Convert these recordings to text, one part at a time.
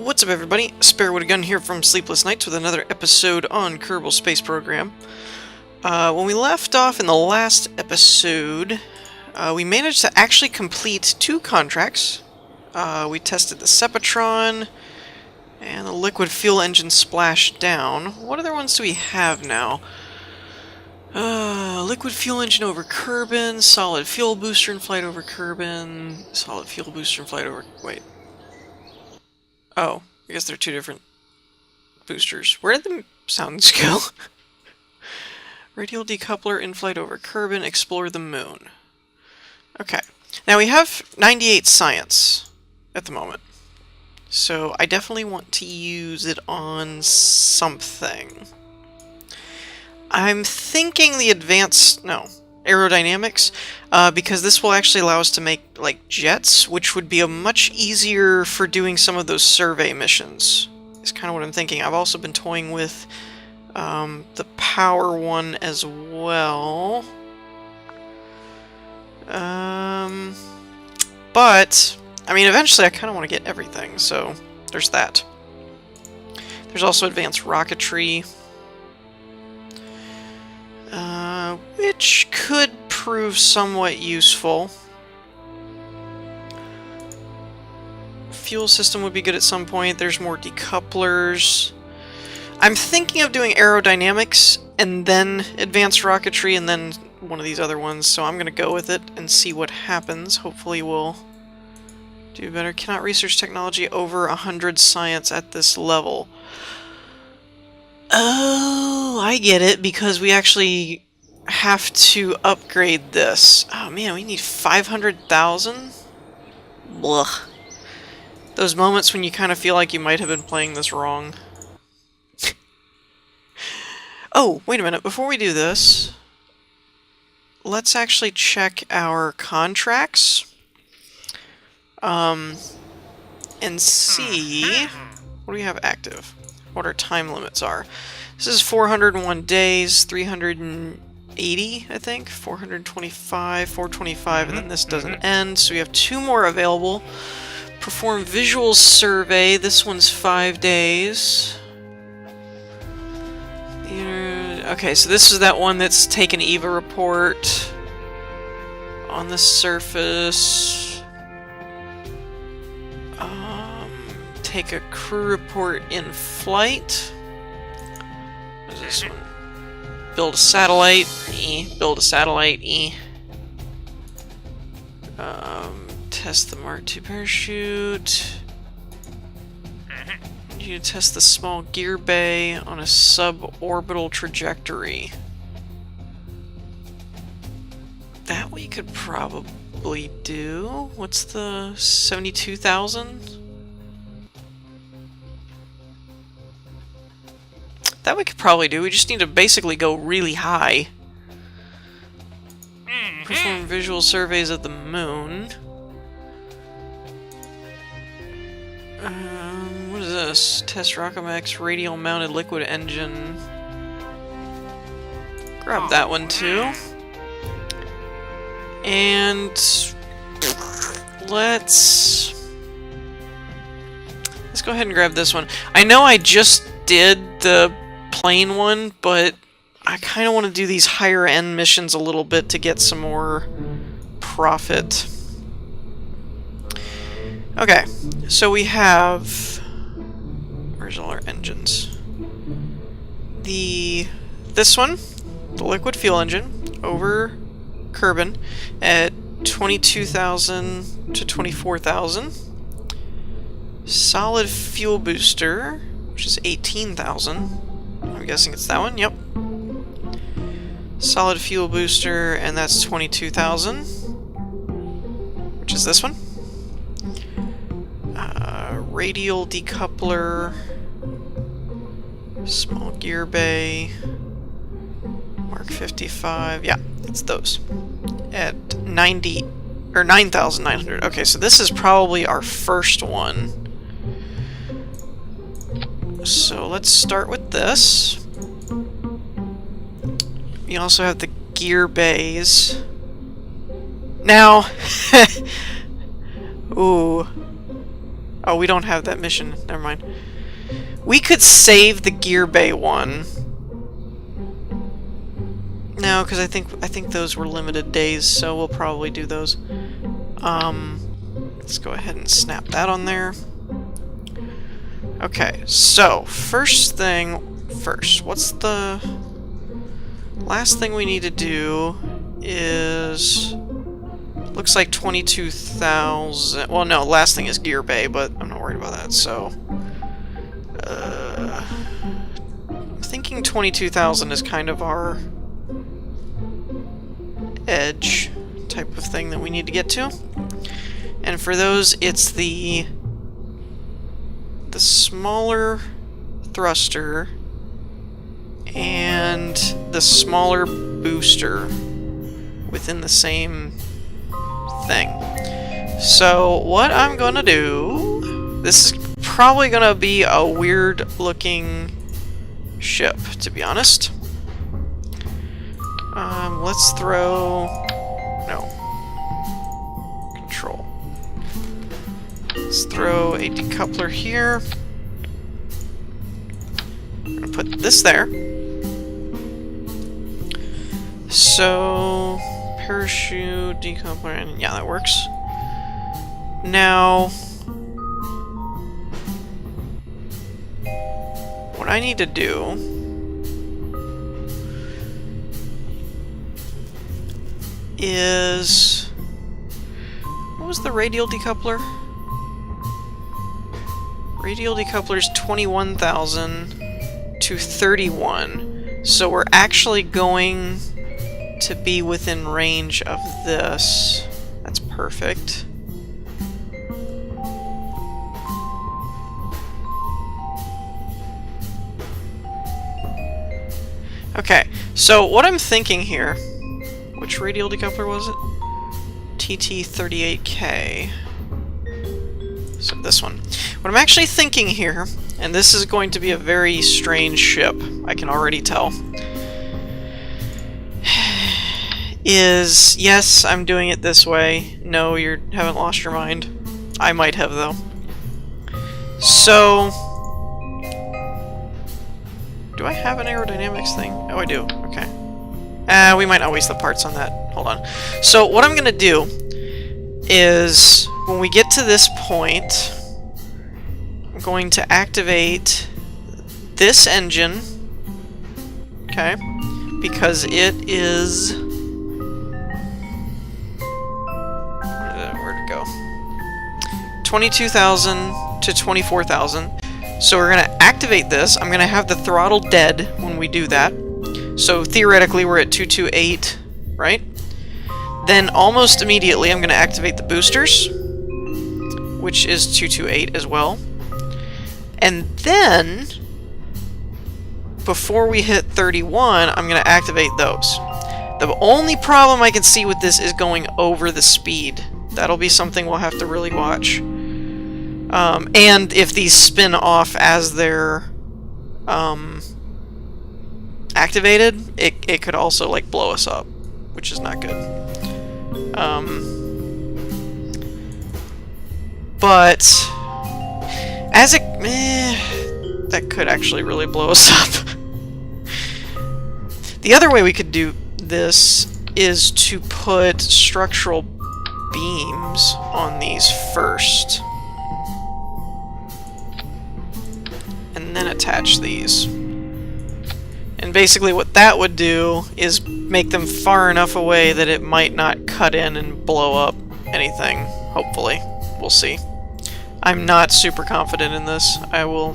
What's up, everybody? Spare with a Gun here from Sleepless Nights with another episode on Kerbal Space Program. When we left off in the last episode, we managed to actually complete 2 contracts. We tested the Sepatron and the liquid fuel engine splashdown. What other ones do we have now? Liquid fuel engine over Kerbin, solid fuel booster in flight over Kerbin, solid fuel booster in flight over... wait. Oh, I guess they're 2 different boosters. Where did the sounds go? Radial decoupler in flight over Kerbin, explore the moon. Okay. Now we have 98 science at the moment. So I definitely want to use it on something. I'm thinking the advanced... no. Aerodynamics, because this will actually allow us to make, like, jets, which would be a much easier for doing some of those survey missions. Is kind of what I'm thinking. I've also been toying with the power one as well. But, I mean, eventually I kind of want to get everything, so there's that. There's also advanced rocketry. Which could prove somewhat useful. Fuel system would be good at some point. There's more decouplers. I'm thinking of doing aerodynamics and then advanced rocketry and then one of these other ones, so I'm going to go with it and see what happens. Hopefully we'll do better. Cannot research technology over 100 science at this level. Oh, I get it, because we actually have to upgrade this. Oh man, we need 500,000? Blech. Those moments when you kind of feel like you might have been playing this wrong. Oh, wait a minute, before we do this, let's actually check our contracts. And see what do we have active. What our time limits are. This is 401 days, 380, I think, 425, 425, and then this doesn't end, so we have 2 more available. Perform visual survey, this one's 5 days. Okay, so this is that one that's take an EVA report on the surface. Take a crew report in flight. What is this one? Build a satellite. Build a satellite. Test the Mark II parachute. You test the small gear bay on a suborbital trajectory. That we could probably do. What's the 72,000? That we could probably do. We just need to basically go really high. Perform visual surveys of the moon. What is this? Test Rockomax radial mounted liquid engine. Grab that one too. And let's go ahead and grab this one. I know I just did the plane one, but I kind of want to do these higher end missions a little bit to get some more profit. Okay, so we have... where's all our engines? This one, the liquid fuel engine, over Kerbin at 22,000 to 24,000. Solid fuel booster, which is 18,000. I'm guessing it's that one, yep. Solid fuel booster, and that's 22,000. Which is this one. Radial decoupler. Small gear bay. Mark 55. Yeah, it's those. At 90 or 9,900. Okay, so this is probably our first one. So let's start with this. We also have the gear bays. Now, ooh, Oh, we don't have that mission. Never mind. We could save the gear bay one. No, because I think those were limited days, so we'll probably do those. Let's go ahead and snap that on there. Okay, so first thing first. What's the last thing we need to do? Is looks like 22,000. Well, no, last thing is gear bay, but I'm not worried about that. So, I'm thinking 22,000 is kind of our edge type of thing that we need to get to. And for those, it's the smaller thruster and the smaller booster within the same thing. So what I'm gonna do, this is probably gonna be a weird looking ship, to be honest. Let's throw... no. Control. Let's throw a decoupler here. I'm gonna put this there. So... parachute, decoupler, and yeah, that works. Now... what I need to do... is... what was the radial decoupler? Radial decoupler is 21,000 to 31. So we're actually going to be within range of this. That's perfect. Okay, so what I'm thinking here... which radial decoupler was it? TT38K. So this one. What I'm actually thinking here, and this is going to be a very strange ship, I can already tell, is, yes, I'm doing it this way. No, you haven't lost your mind. I might have, though. So... do I have an aerodynamics thing? Oh, I do. Okay. We might not waste the parts on that. Hold on. So what I'm going to do is, when we get to this point, I'm going to activate this engine, okay, because it is... where'd it go? 22,000 to 24,000. So we're going to activate this. I'm going to have the throttle dead when we do that. So theoretically we're at 228, right? Then almost immediately I'm going to activate the boosters, which is 228 as well. And then, before we hit 31, I'm going to activate those. The only problem I can see with this is going over the speed. That'll be something we'll have to really watch. And if these spin off as they're activated, it could also like blow us up, which is not good. But as it that could actually really blow us up. The other way we could do this is to put structural beams on these first, and then attach these. And basically what that would do is make them far enough away that it might not cut in and blow up anything, hopefully. We'll see. I'm not super confident in this. I will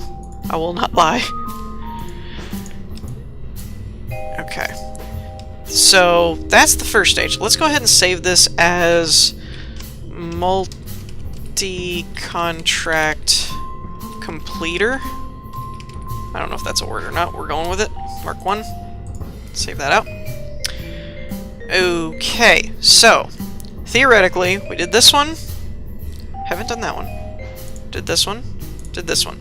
not lie. Okay. So that's the first stage. Let's go ahead and save this as multi-contract completer. I don't know if that's a word or not. We're going with it. Mark 1. Save that out. Okay, so theoretically, we did this one. Haven't done that one. Did this one. Did this one.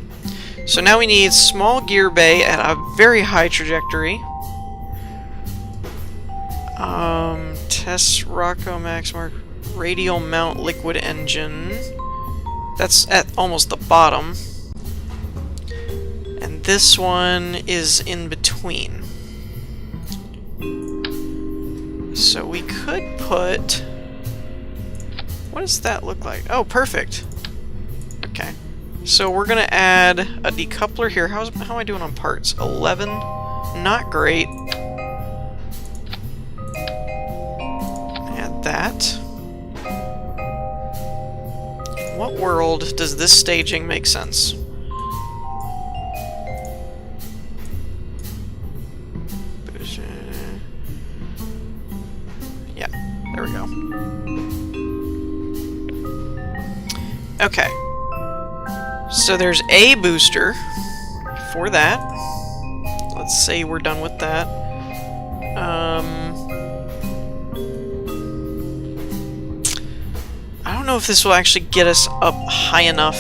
So now we need small gear bay at a very high trajectory. Test Rocco Max Mark radial mount liquid engine. That's at almost the bottom. And this one is in between. So we could put... What does that look like? Oh, perfect. Okay. So we're gonna add a decoupler here. How am I doing on parts? 11? Not great. Add that. What world does this staging make sense? Yeah, there we go. Okay. So there's a booster for that. Let's say we're done with that. I don't know if this will actually get us up high enough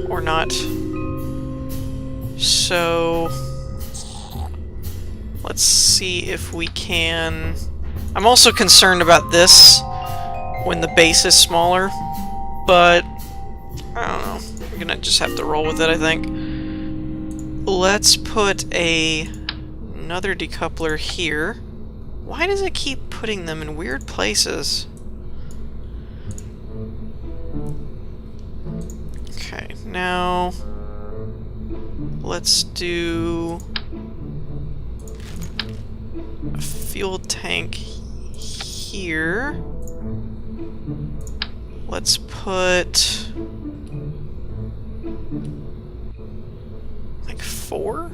or not. So let's see if we can... I'm also concerned about this when the base is smaller, but I don't know. We're gonna just have to roll with it, I think. Let's put another decoupler here. Why does it keep putting them in weird places? Okay, now let's do a fuel tank here. Let's put like 4?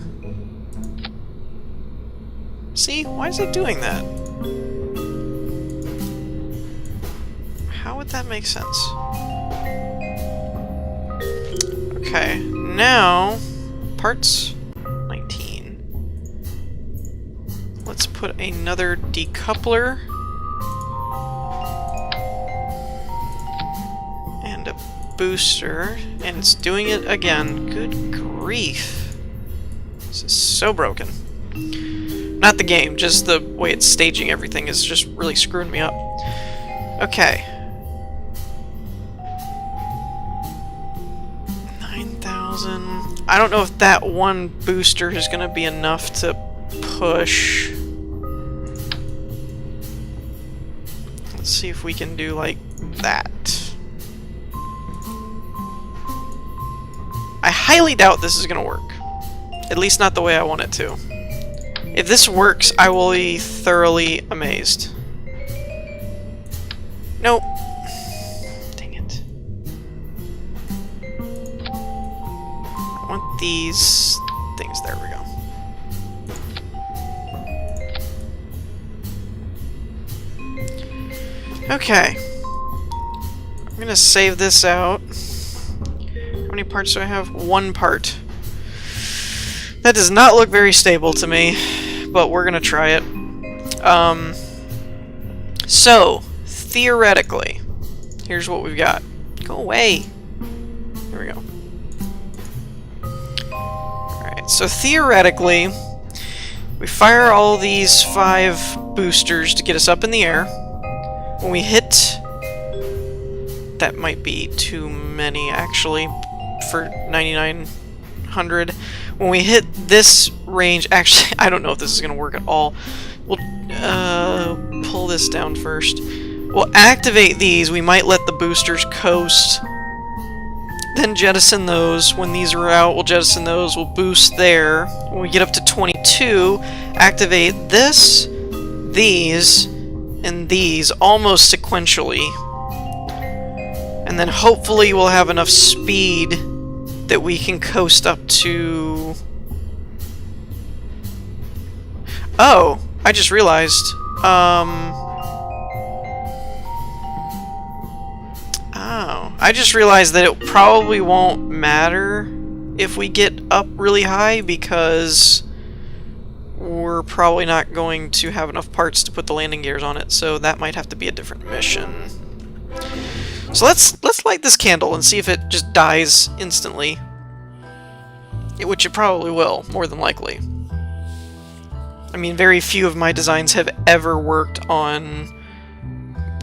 See? Why is it doing that? How would that make sense? Okay, now parts 19. Let's put another decoupler and a booster, and it's doing it again. Good grief. This is so broken. Not the game, just the way it's staging everything is just really screwing me up. Okay. 9,000. I don't know if that one booster is going to be enough to push. Let's see if we can do like that. I highly doubt this is going to work. At least not the way I want it to. If this works, I will be thoroughly amazed. Nope. Dang it. I want these things. There we go. Okay. I'm gonna save this out. How many parts do I have? 1 part. That does not look very stable to me, but we're gonna try it. So, theoretically, here's what we've got. Go away. There we go. Alright, so theoretically, we fire all these 5 boosters to get us up in the air. When we hit... That might be too many, actually, for 9,900. When we hit this range, actually, I don't know if this is going to work at all. We'll pull this down first. We'll activate these. We might let the boosters coast. Then jettison those. When these are out, we'll jettison those. We'll boost there. When we get up to 22, activate this, these, and these almost sequentially. And then hopefully we'll have enough speed that we can coast up to... Oh, I just realized. Oh, I just realized that it probably won't matter if we get up really high because we're probably not going to have enough parts to put the landing gears on it, so that might have to be a different mission. So let's light this candle and see if it just dies instantly. Which it probably will, more than likely. I mean, very few of my designs have ever worked on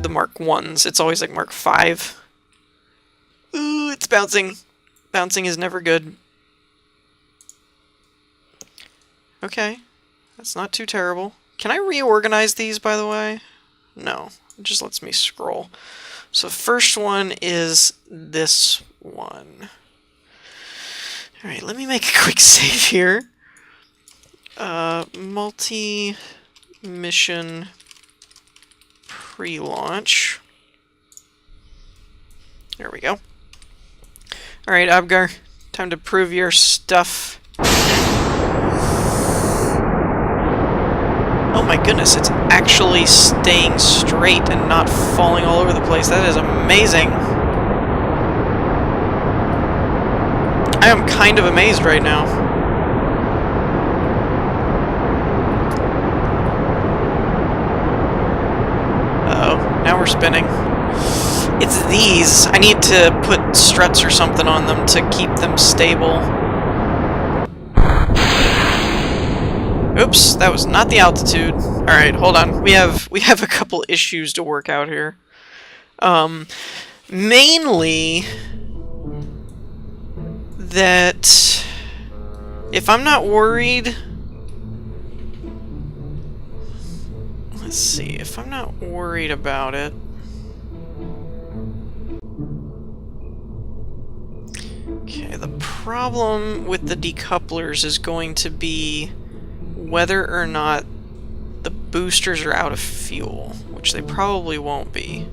the Mark 1s. It's always like Mark 5. It's bouncing. Bouncing is never good. Okay. That's not too terrible. Can I reorganize these, by the way? No. It just lets me scroll. So first one is this one. Alright, let me make a quick save here. Multi-mission pre-launch. There we go. Alright, Abgar. Time to prove your stuff. Oh my goodness, it's actually staying straight and not falling all over the place. That is amazing. I am kind of amazed right now. Uh-oh, now we're spinning. It's these. I need to put struts or something on them to keep them stable. Oops, that was not the altitude. Alright, hold on. We have a couple issues to work out here. Mainly that if I'm not worried... Let's see, if I'm not worried about it... Okay, the problem with the decouplers is going to be whether or not the boosters are out of fuel, which they probably won't be.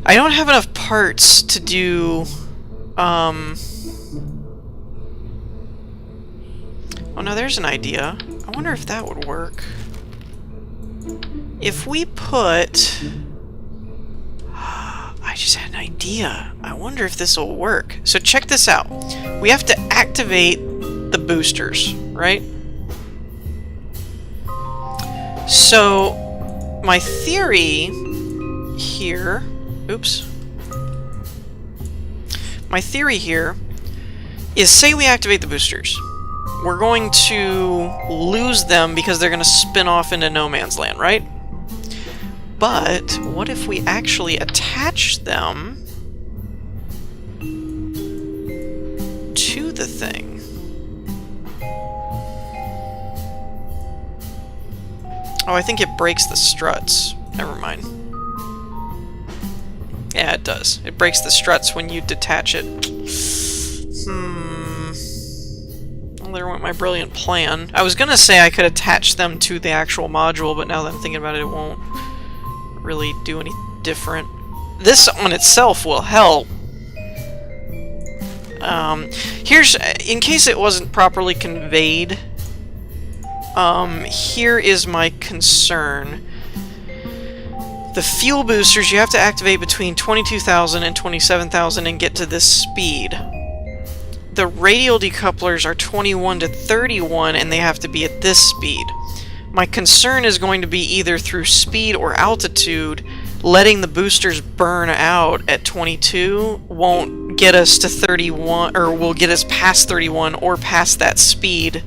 I don't have enough parts to do, oh no, there's an idea. I wonder if that would work. If we put... I just had an idea. I wonder if this will work. So check this out. We have to activate the boosters, right? So my theory here... Oops. My theory here is, say we activate the boosters. We're going to lose them because they're going to spin off into no man's land, right? But what if we actually attach them to the thing? Oh, I think it breaks the struts. Never mind. Yeah, it does. It breaks the struts when you detach it. Well, there went my brilliant plan. I was gonna say I could attach them to the actual module, but now that I'm thinking about it, it won't really do any different. This on itself will help. Here's, in case it wasn't properly conveyed, here is my concern. The fuel boosters you have to activate between 22,000 and 27,000 and get to this speed. The radial decouplers are 21 to 31 and they have to be at this speed. My concern is going to be either through speed or altitude, letting the boosters burn out at 22 won't get us to 31, or will get us past 31 or past that speed,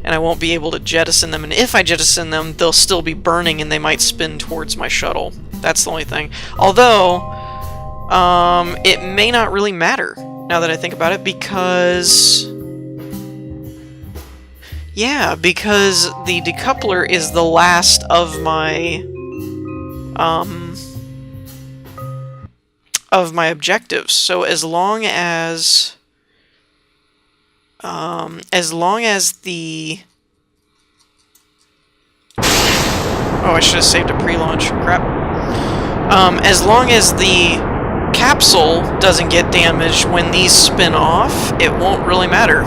and I won't be able to jettison them. And if I jettison them, they'll still be burning and they might spin towards my shuttle. That's the only thing. Although, it may not really matter, now that I think about it, because... Yeah, because the decoupler is the last of my objectives. So as long as the... Oh, I should have saved a pre-launch. Crap. As long as the capsule doesn't get damaged when these spin off, it won't really matter.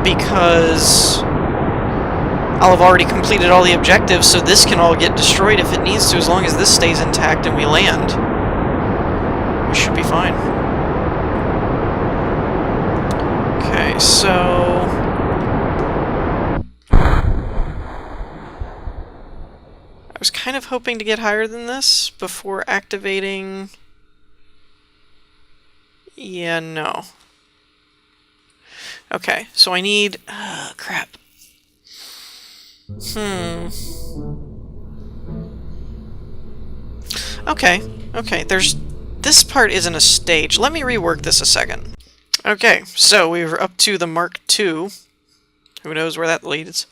Because I'll have already completed all the objectives, so this can all get destroyed if it needs to, as long as this stays intact and we land. We should be fine. Okay, so... I was kind of hoping to get higher than this before activating... Yeah, no. Okay, so I need... crap. Okay, okay, this part isn't a stage. Let me rework this a second. Okay, so we were up to the Mark II. Who knows where that leads?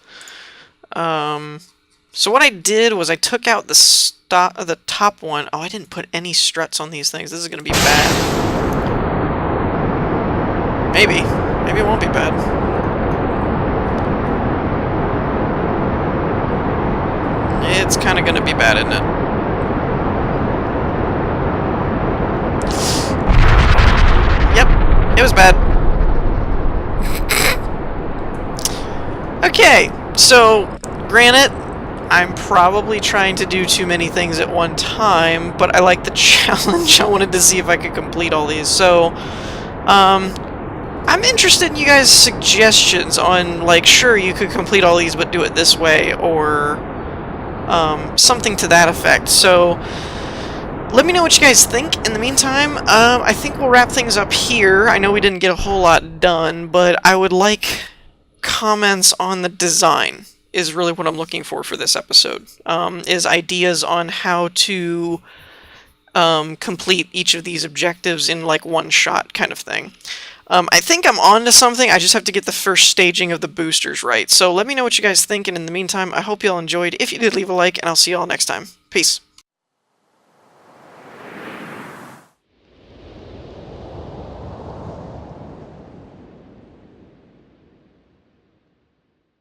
So what I did was I took out the top one. Oh, I didn't put any struts on these things. This is gonna be bad. Maybe. Maybe it won't be bad. It's kind of gonna be bad, isn't it? It was bad. Okay, so, granted, I'm probably trying to do too many things at one time, but I like the challenge. I wanted to see if I could complete all these. So, I'm interested in you guys' suggestions on, like, sure, you could complete all these, but do it this way, or something to that effect. So, let me know what you guys think. In the meantime, I think we'll wrap things up here. I know we didn't get a whole lot done, but I would like comments on the design is really what I'm looking for this episode. Is ideas on how to complete each of these objectives in like one shot kind of thing. I think I'm on to something. I just have to get the first staging of the boosters right. So let me know what you guys think, and in the meantime, I hope you all enjoyed. If you did, leave a like, and I'll see you all next time. Peace.